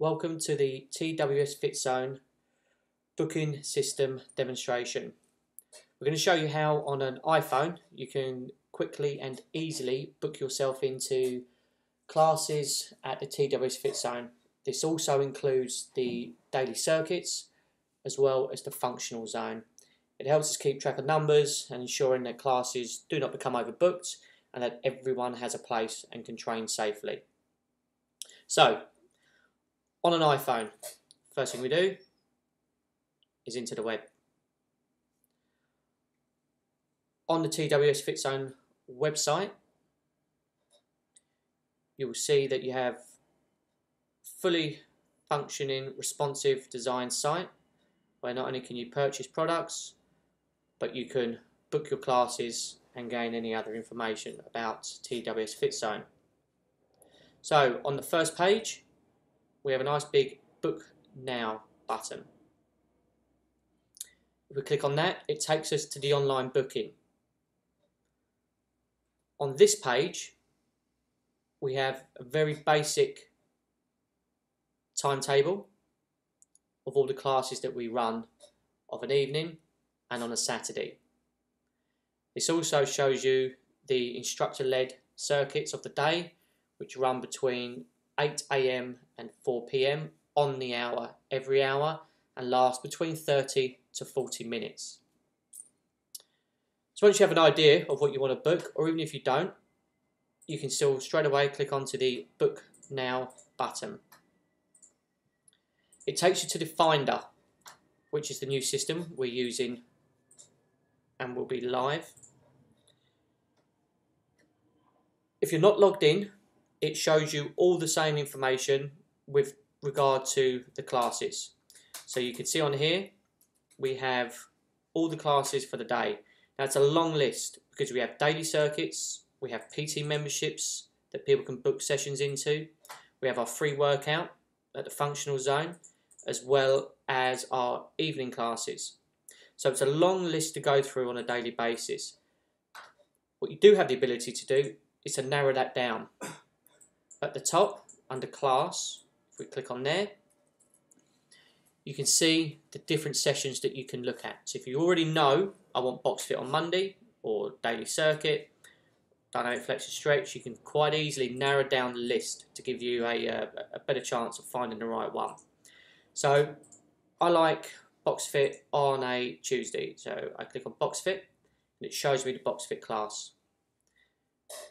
Welcome to the TWS Fit Zone booking system demonstration. We're going to show you how on an iPhone you can quickly and easily book yourself into classes at the TWS Fit Zone. This also includes the daily circuits as well as the functional zone. It helps us keep track of numbers and ensuring that classes do not become overbooked and that everyone has a place and can train safely. So, on an iPhone, first thing we do is into the web. On the TWS Fit Zone website, you will see that you have fully functioning, responsive design site where not only can you purchase products, but you can book your classes and gain any other information about TWS Fit Zone. So on the first page, we have a nice big Book Now button. If we click on that, it takes us to the online booking. On this page, we have a very basic timetable of all the classes that we run of an evening and on a Saturday. This also shows you the instructor-led circuits of the day, which run between 8 AM and 4 PM on the hour, every hour, and last between 30 to 40 minutes. So once you have an idea of what you want to book, or even if you don't, you can still straight away click onto the Book Now button. It takes you to the Finder, which is the new system we're using and will be live. If you're not logged in, it shows you all the same information with regard to the classes. So you can see on here, we have all the classes for the day. Now it's a long list because we have daily circuits, we have PT memberships that people can book sessions into, we have our free workout at the functional zone, as well as our evening classes. So it's a long list to go through on a daily basis. What you do have the ability to do is to narrow that down. At the top, under class, if we click on there, you can see the different sessions that you can look at. So if you already know, I want box fit on Monday, or daily circuit, dynamic flex and stretch, you can quite easily narrow down the list to give you a better chance of finding the right one. So I like box fit on a Tuesday. So I click on box fit, and it shows me the box fit class.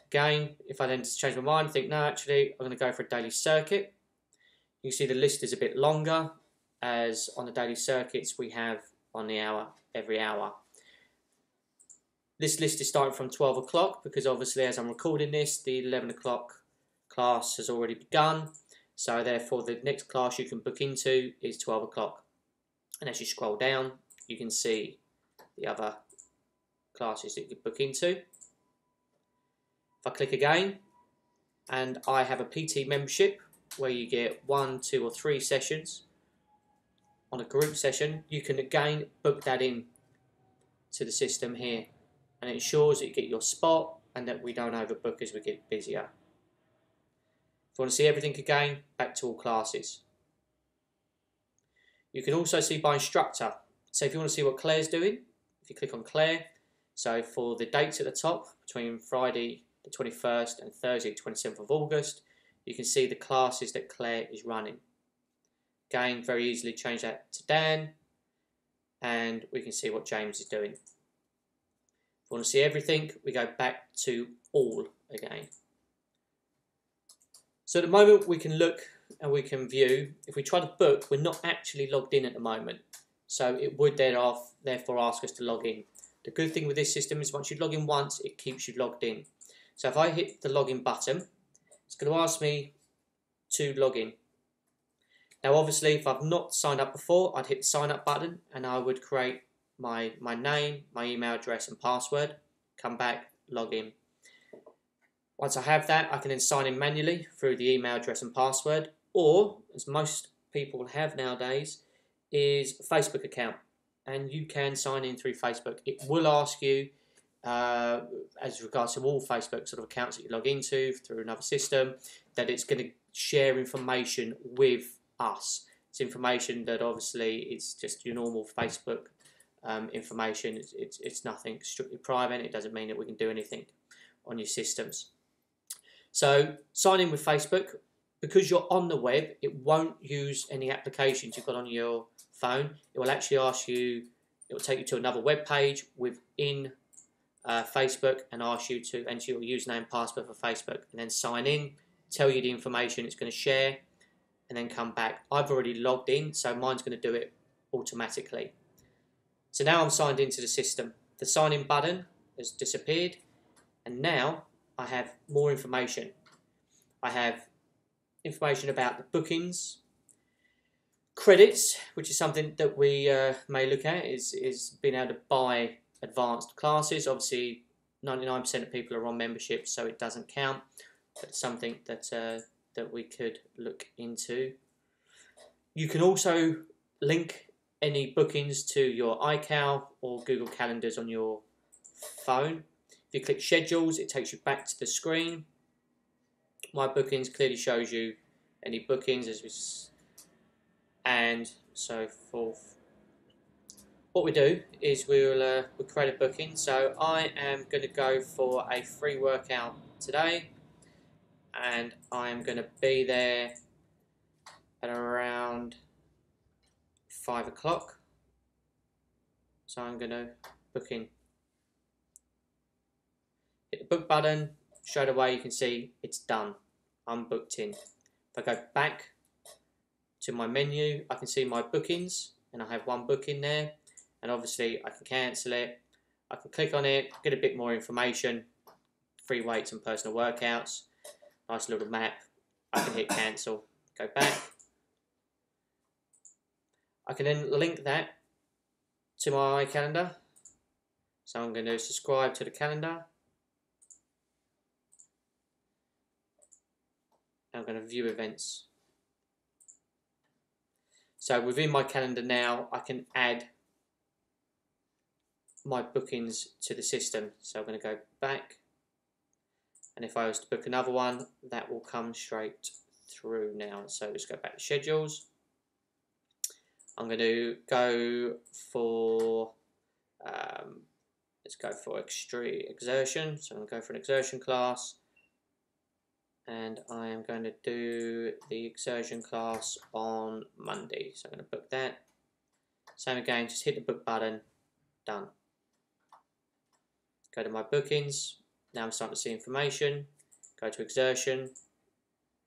Again, if I then change my mind, think, no, actually, I'm going to go for a daily circuit. You can see the list is a bit longer, as on the daily circuits we have on the hour, every hour. This list is starting from 12 o'clock because obviously as I'm recording this, the 11 o'clock class has already begun. So therefore the next class you can book into is 12 o'clock. And as you scroll down, you can see the other classes that you can book into. If I click again, and I have a PT membership where you get 1, 2 or 3 sessions on a group session, you can again book that in to the system here, and it ensures that you get your spot and that we don't overbook as we get busier. If you want to see everything again, back to all classes. You can also see by instructor. So if you want to see what Claire's doing, if you click on Claire, so for the dates at the top, between Friday the 21st and Thursday 27th of August, you can see the classes that Claire is running. Again, very easily change that to Dan, and we can see what James is doing. If we want to see everything, we go back to all again. So at the moment we can look and we can view. If we try to book, we're not actually logged in at the moment, so it would therefore ask us to log in. The good thing with this system is once you log in once, it keeps you logged in. So if I hit the login button, it's going to ask me to log in. Now obviously if I've not signed up before, I'd hit the sign up button and I would create my name, my email address and password, come back, log in. Once I have that, I can then sign in manually through the email address and password, or as most people have nowadays, is a Facebook account, and you can sign in through Facebook. It will ask you as regards to all Facebook sort of accounts that you log into through another system, that it's going to share information with us. It's information that obviously it's just your normal Facebook information. It's nothing strictly private. It doesn't mean that we can do anything on your systems. So sign in with Facebook. Because you're on the web, it won't use any applications you've got on your phone. It will actually ask you, it will take you to another web page within Facebook and ask you to enter your username and password for Facebook and then sign in, tell you the information it's going to share, and then come back. I've already logged in, so mine's going to do it automatically. So now I'm signed into the system. The sign in button has disappeared, and now I have more information. I have information about the bookings, credits, which is something that we may look at, is being able to buy advanced classes. Obviously 99% of people are on membership, so it doesn't count, but it's something that that we could look into. You can also link any bookings to your iCal or Google Calendars on your phone. If you click schedules, it takes you back to the screen. My bookings clearly shows you any bookings and so forth. What we do is we'll create a booking. So I am going to go for a free workout today, and I'm going to be there at around 5 o'clock. So I'm going to book in. Hit the book button. Straight away you can see it's done. I'm booked in. If I go back to my menu, I can see my bookings, and I have one booking there, and obviously I can cancel it. I can click on it, get a bit more information, free weights and personal workouts, nice little map. I can hit cancel, go back. I can then link that to my calendar. So I'm going to subscribe to the calendar. I'm going to view events. So within my calendar now, I can add my bookings to the system. So I'm going to go back, and if I was to book another one, that will come straight through now. So let's go back to schedules. I'm going to go for let's go for extreme exertion. So I'm going to go for an exertion class. And I am going to do the exertion class on Monday. So I'm going to book that. Same again, just hit the book button, done. Go to my bookings. Now I'm starting to see information. Go to exertion.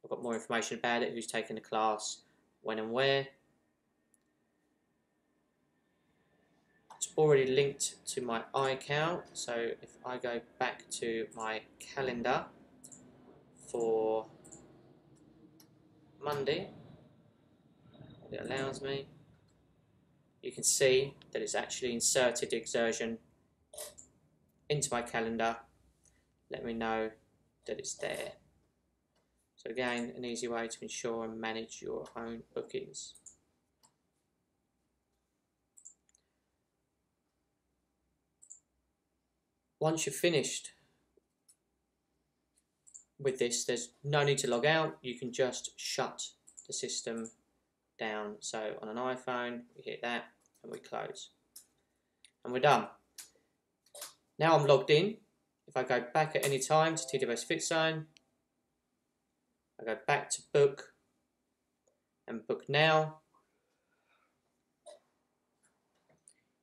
I've got more information about it, who's taking the class, when and where. It's already linked to my iCal. So if I go back to my calendar, for Monday, it allows me, you can see that it's actually inserted the exertion into my calendar. Let me know that it's there. So again, an easy way to ensure and manage your own bookings. Once you're finished with this, there's no need to log out. You can just shut the system down. So on an iPhone, we hit that and we close, and we're done. Now I'm logged in. If I go back at any time to TWS Fit Zone, I go back to book and book now.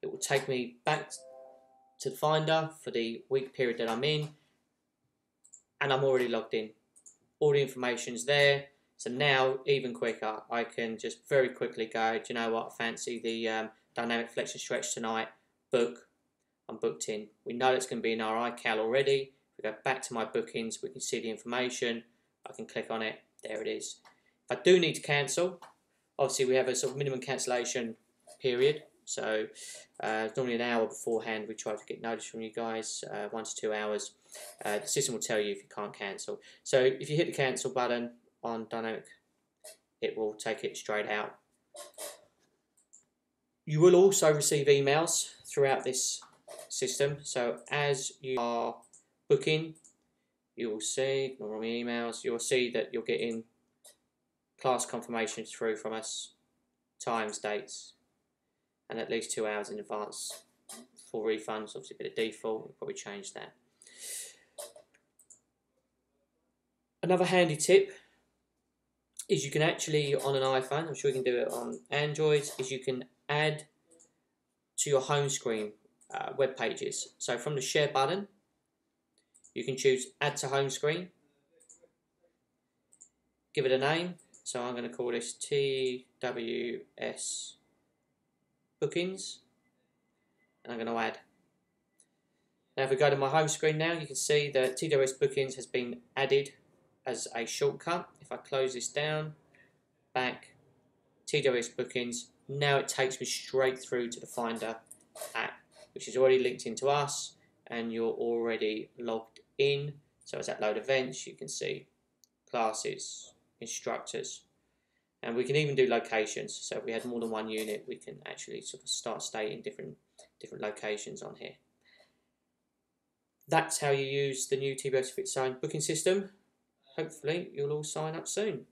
It will take me back to the Finder for the week period that I'm in, and I'm already logged in. All the information's there. So now, even quicker, I can just very quickly go, do you know what, I fancy the dynamic flexion stretch tonight, book, I'm booked in. We know it's going to be in our iCal already. If we go back to my bookings, we can see the information. I can click on it, there it is. If I do need to cancel, obviously we have a sort of minimum cancellation period. So normally an hour beforehand we try to get notice from you guys, 1 to 2 hours. The system will tell you if you can't cancel. So if you hit the cancel button on Dynamic, it will take it straight out. You will also receive emails throughout this system. So as you are booking, you will see, ignore my emails, you'll see that you're getting class confirmations through from us, times, dates, and at least 2 hours in advance for refunds. Obviously, a bit of default, we'll probably change that. Another handy tip is you can actually, on an iPhone, I'm sure you can do it on Android, is you can add to your home screen web pages. So from the share button, you can choose add to home screen, give it a name. So I'm going to call this TWS bookings, and I'm going to add. Now if we go to my home screen now, you can see that TWS bookings has been added as a shortcut. If I close this down, back, TWS bookings, now it takes me straight through to the Finder app, which is already linked into us, and you're already logged in. So as I load events, you can see classes, instructors, and we can even do locations. So if we had more than one unit, we can actually sort of start stating different locations on here. That's how you use the new TWS Fit Zone booking system. Hopefully you'll all sign up soon.